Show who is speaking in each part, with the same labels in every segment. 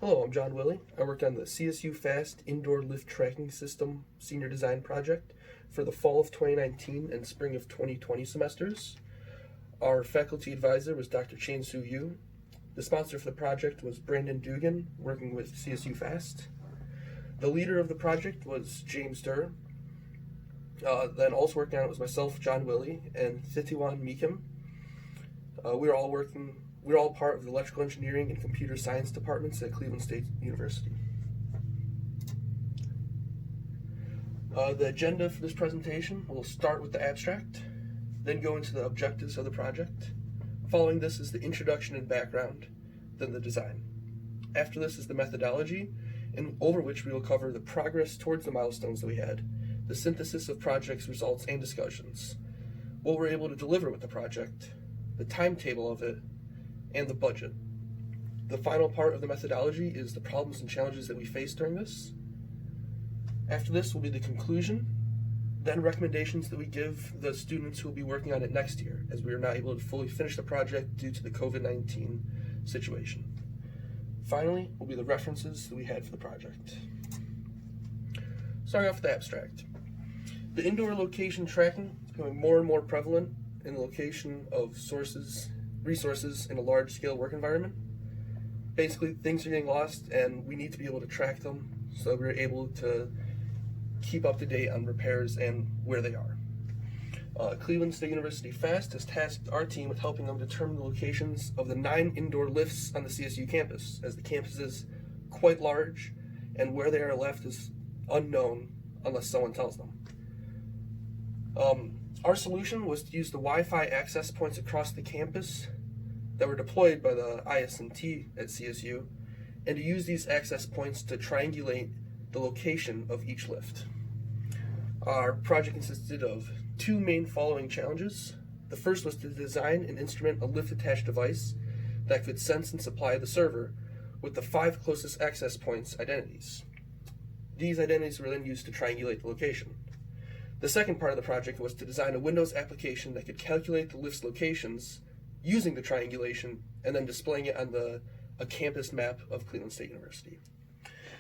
Speaker 1: Hello, I'm John Willie. I work on the CSU Fast Indoor Lift Tracking System Senior Design Project for the fall of 2019 and spring of 2020 semesters. Our faculty advisor was Dr. CSU. The sponsor for the project was Brandon Dugan, working with CSU Fast. The leader of the project was James Durr. Then also working on it was myself, John Willie, and Thitiwan Meekum. We were all part of the electrical engineering and computer science departments at Cleveland State University. The agenda for this presentation will start with the abstract, then go into the objectives of the project. Following this is the introduction and background, then the design. After this is the methodology, and over which we will cover the progress towards the milestones that we had, the synthesis of projects, results, and discussions, what we're able to deliver with the project, the timetable of it, and the budget. The final part of the methodology is the problems and challenges that we faced during this. After this will be the conclusion, then recommendations that we give the students who will be working on it next year, as we are not able to fully finish the project due to the COVID-19 situation. Finally will be the references that we had for the project. Starting off with the abstract. The indoor location tracking is becoming more and more prevalent in the location of resources in a large-scale work environment. Basically, things are getting lost, and we need to be able to track them so that we're able to keep up to date on repairs and where they are. Cleveland State University FAST has tasked our team with helping them determine the locations of the 9 indoor lifts on the CSU campus, as the campus is quite large, and where they are left is unknown unless someone tells them. Our solution was to use the Wi-Fi access points across the campus that were deployed by the IS&T at CSU, and to use these access points to triangulate the location of each lift. Our project consisted of 2 main following challenges. The first was to design and instrument a lift-attached device that could sense and supply the server with the 5 closest access points identities. These identities were then used to triangulate the location. The second part of the project was to design a Windows application that could calculate the lift's locations using the triangulation and then displaying it on a campus map of Cleveland State University.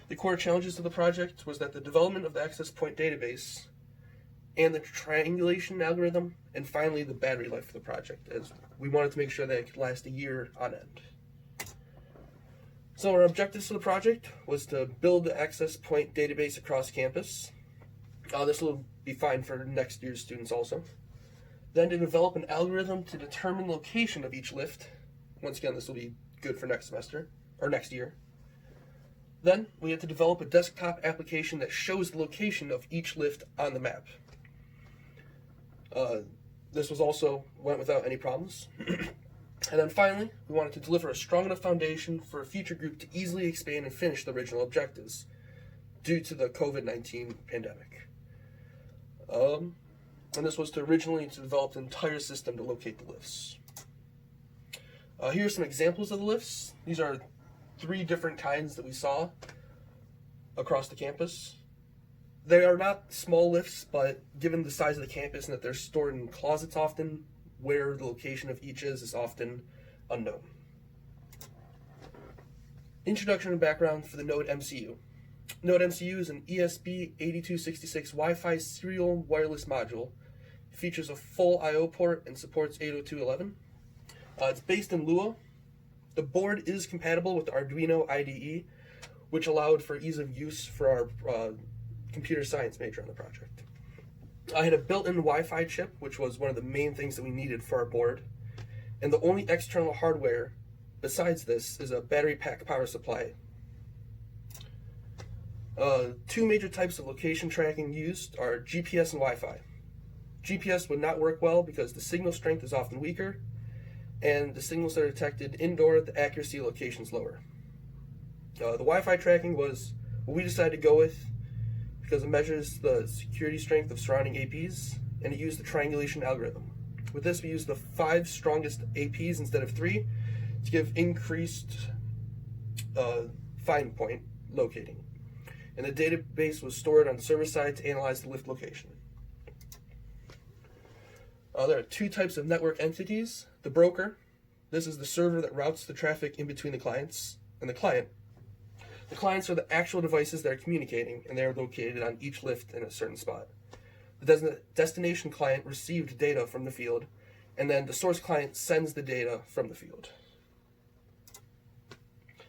Speaker 1: The core challenges of the project was that the development of the access point database and the triangulation algorithm, and finally the battery life of the project, as we wanted to make sure that it could last a year on end. So our objectives for the project was to build the access point database across campus. This will be fine for next year's students also. Then to develop an algorithm to determine the location of each lift. Once again, this will be good for next semester, or next year. Then we had to develop a desktop application that shows the location of each lift on the map. This was also went without any problems. And then finally, we wanted to deliver a strong enough foundation for a future group to easily expand and finish the original objectives due to the COVID-19 pandemic. And this was to develop an entire system to locate the lifts. Here are some examples of the lifts. These are 3 different kinds that we saw across the campus. They are not small lifts, but given the size of the campus and that they're stored in closets often, where the location of each is often unknown. Introduction and background for the Node MCU. Node MCU is an ESP8266 Wi-Fi serial wireless module. It features a full I/O port and supports 802.11. It's based in Lua. The board is compatible with the Arduino IDE, which allowed for ease of use for our computer science major on the project. I had a built-in Wi-Fi chip, which was one of the main things that we needed for our board. And the only external hardware besides this is a battery pack power supply. 2 major types of location tracking used are GPS and Wi-Fi. GPS would not work well because the signal strength is often weaker, and the signals that are detected indoor, the accuracy of location is lower. The Wi-Fi tracking was what we decided to go with because it measures the security strength of surrounding APs, and it used the triangulation algorithm. With this, we used the 5 strongest APs instead of 3 to give increased find point locating. And the database was stored on server side to analyze the lift location. There are 2 types of network entities. The broker, this is the server that routes the traffic in between the clients, and the client, The clients are the actual devices that are communicating, and they are located on each lift in a certain spot. The destination client received data from the field, and then the source client sends the data from the field.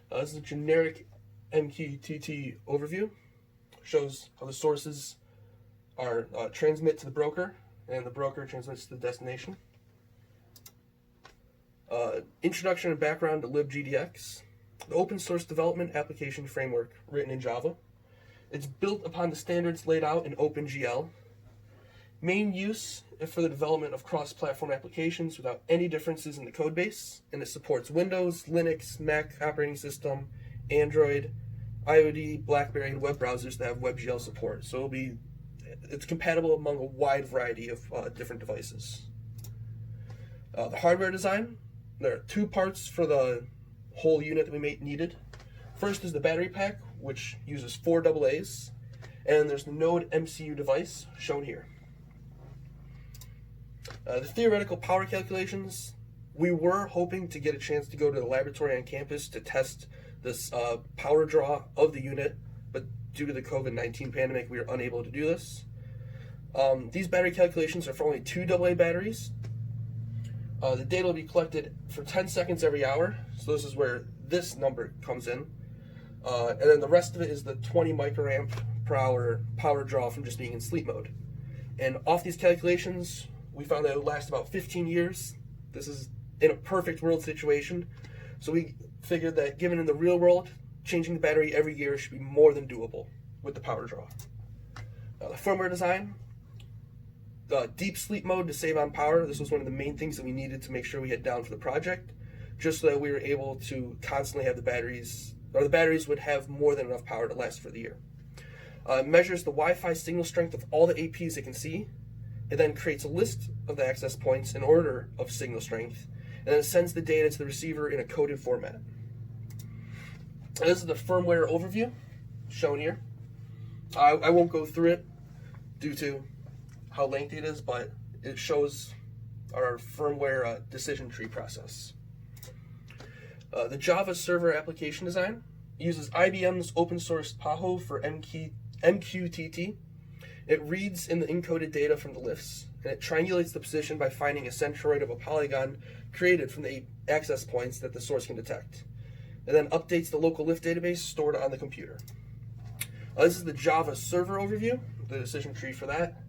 Speaker 1: This is a generic MQTT overview. Shows how the sources are transmit to the broker, and the broker transmits to the destination. Introduction and background to libGDX, the open source development application framework written in Java. It's built upon the standards laid out in OpenGL. Main use for the development of cross-platform applications without any differences in the code base, and it supports Windows, Linux, Mac operating system, Android, iOS, BlackBerry, and web browsers that have WebGL support. So it's compatible among a wide variety of different devices. The hardware design, there are two parts for the whole unit that we needed. First is the battery pack, which uses 4 AA's, and there's the Node MCU device shown here. The theoretical power calculations, we were hoping to get a chance to go to the laboratory on campus to test this power draw of the unit, but due to the COVID-19 pandemic, we were unable to do this. These battery calculations are for only 2 AA batteries. The data will be collected for 10 seconds every hour, so this is where this number comes in. And then the rest of it is the 20 microamp per hour power draw from just being in sleep mode. And off these calculations, we found that it would last about 15 years. This is in a perfect world situation. So we figured that given in the real world, changing the battery every year should be more than doable with the power draw. The firmware design, deep sleep mode to save on power. This was one of the main things that we needed to make sure we had down for the project, just so that we were able to constantly have the batteries would have more than enough power to last for the year. It measures the Wi-Fi signal strength of all the APs it can see. It then creates a list of the access points in order of signal strength, and then it sends the data to the receiver in a coded format. And this is the firmware overview shown here. I won't go through it due to how lengthy it is, but it shows our firmware decision tree process. The Java server application design uses IBM's open source PAHO for MQTT. It reads in the encoded data from the lifts, and it triangulates the position by finding a centroid of a polygon created from the access points that the source can detect. It then updates the local lift database stored on the computer. This is the Java server overview, the decision tree for that.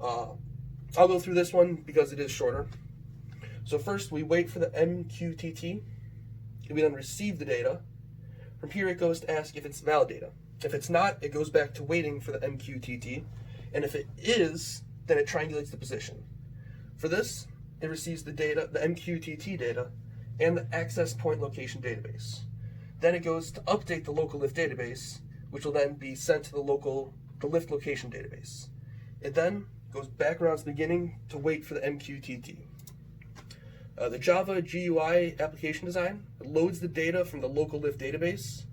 Speaker 1: I'll go through this one because it is shorter. So first we wait for the MQTT, and we then receive the data. From here it goes to ask if it's valid data. If it's not, it goes back to waiting for the MQTT, and if it is, then it triangulates the position. For this, it receives the data, the MQTT data, and the access point location database. Then it goes to update the local lift database, which will then be sent to the lift location database. It then goes back around to the beginning to wait for the MQTT. The Java GUI application design loads the data from the local lift database.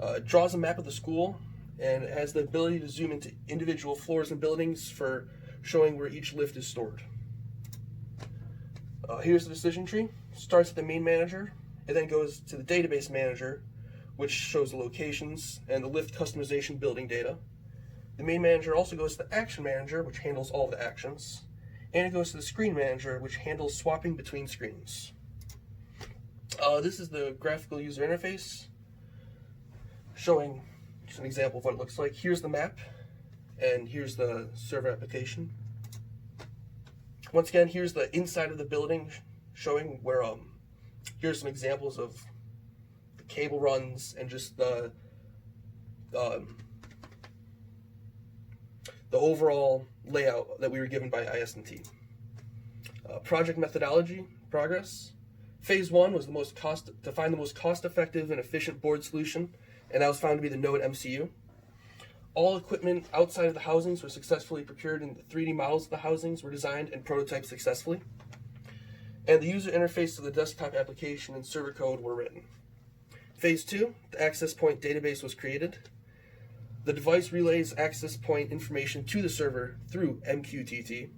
Speaker 1: It draws a map of the school, and it has the ability to zoom into individual floors and buildings for showing where each lift is stored. Here's the decision tree. Starts at the main manager, it then goes to the database manager, which shows the locations and the lift customization building data. The main manager also goes to the action manager, which handles all the actions, and it goes to the screen manager, which handles swapping between screens. This is the graphical user interface, showing just an example of what it looks like. Here's the map, and here's the server application. Once again, here's the inside of the building, showing where, here's some examples of the cable runs and just the overall layout that we were given by IS&T. Project methodology, progress. Phase 1 was to find the most cost-effective and efficient board solution, and that was found to be the Node MCU. All equipment outside of the housings were successfully procured, and the 3D models of the housings were designed and prototyped successfully. And the user interface to the desktop application and server code were written. Phase 2, the access point database was created. The device relays access point information to the server through MQTT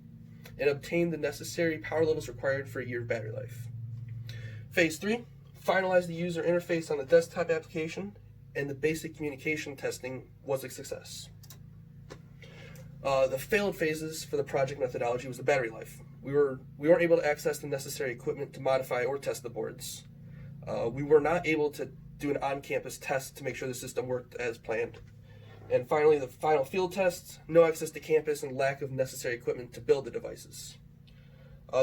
Speaker 1: and obtained the necessary power levels required for a year of battery life. Phase 3, finalized the user interface on the desktop application, and the basic communication testing was a success. The failed phases for the project methodology was the battery life. We weren't able to access the necessary equipment to modify or test the boards. We were not able to do an on-campus test to make sure the system worked as planned. And finally, the final field tests, no access to campus and lack of necessary equipment to build the devices.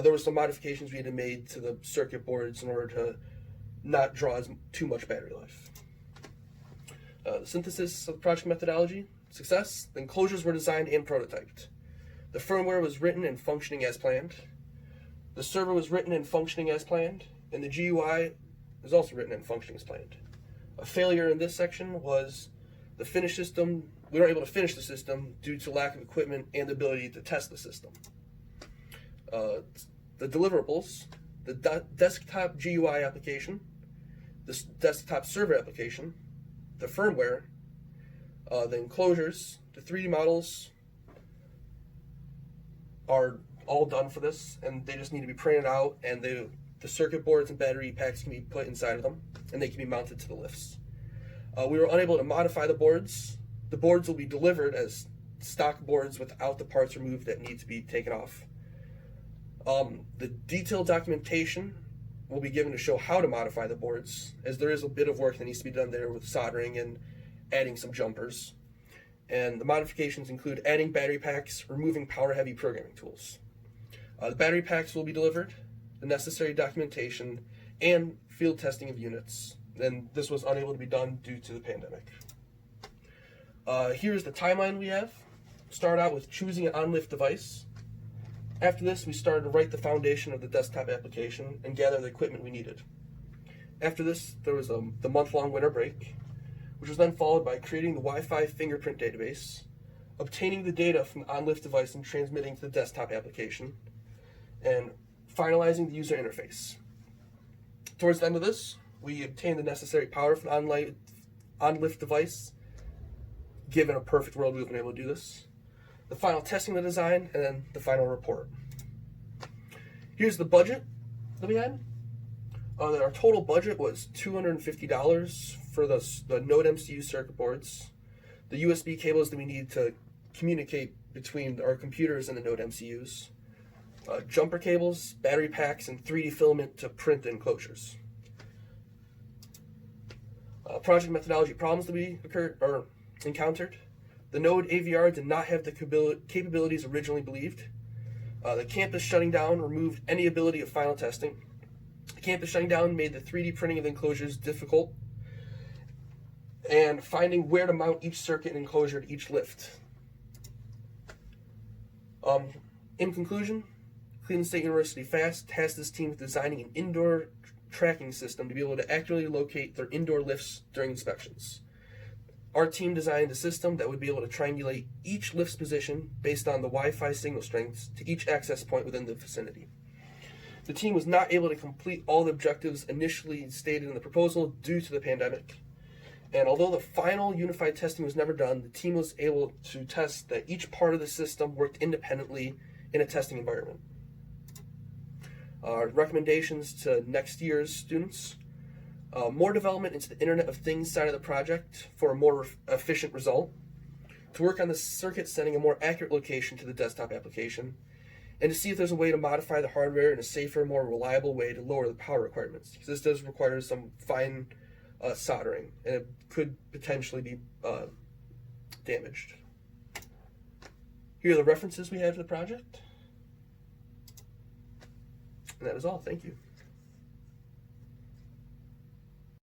Speaker 1: There were some modifications we had made to the circuit boards in order to not draw too much battery life. The synthesis of the project methodology, success. The enclosures were designed and prototyped. The firmware was written and functioning as planned. The server was written and functioning as planned, and the GUI was also written and functioning as planned. A failure in this section was the finished system. We weren't able to finish the system due to lack of equipment and the ability to test the system. The deliverables, the desktop GUI application, the desktop server application, the firmware, the enclosures, the 3D models are all done for this, and they just need to be printed out, and the circuit boards and battery packs can be put inside of them, and they can be mounted to the lifts. We were unable to modify the boards. The boards will be delivered as stock boards without the parts removed that need to be taken off. The detailed documentation will be given to show how to modify the boards, as there is a bit of work that needs to be done there with soldering and adding some jumpers. And the modifications include adding battery packs, removing power-heavy programming tools. The battery packs will be delivered, the necessary documentation, and field testing of units. And this was unable to be done due to the pandemic. Here's the timeline we have. Start out with choosing an on-lift device. After this, we started to write the foundation of the desktop application and gather the equipment we needed. After this, there was the month-long winter break, which was then followed by creating the Wi-Fi fingerprint database, obtaining the data from the on-lift device and transmitting to the desktop application, and finalizing the user interface. Towards the end of this, we obtained the necessary power from the on-lift device. Given a perfect world, we've been able to do this. The final testing of the design, and then the final report. Here's the budget that we had. Our total budget was $250 for the Node MCU circuit boards, the USB cables that we need to communicate between our computers and the Node MCUs, jumper cables, battery packs, and 3D filament to print the enclosures. Project methodology problems that we encountered. The Node AVR did not have the capabilities originally believed. The campus shutting down removed any ability of final testing. The campus shutting down made the 3D printing of the enclosures difficult, and finding where to mount each circuit and enclosure to each lift. In conclusion, Cleveland State University FAST tasked this team with designing an indoor tracking system to be able to accurately locate their indoor lifts during inspections. Our team designed a system that would be able to triangulate each lift's position based on the Wi-Fi signal strengths to each access point within the vicinity. The team was not able to complete all the objectives initially stated in the proposal due to the pandemic. And although the final unified testing was never done, the team was able to test that each part of the system worked independently in a testing environment. Recommendations to next year's students. More development into the Internet of Things side of the project for a more efficient result. To work on the circuit setting a more accurate location to the desktop application. And to see if there's a way to modify the hardware in a safer, more reliable way to lower the power requirements. Because this does require some fine soldering, and it could potentially be damaged. Here are the references we had for the project. And that is all. Thank you.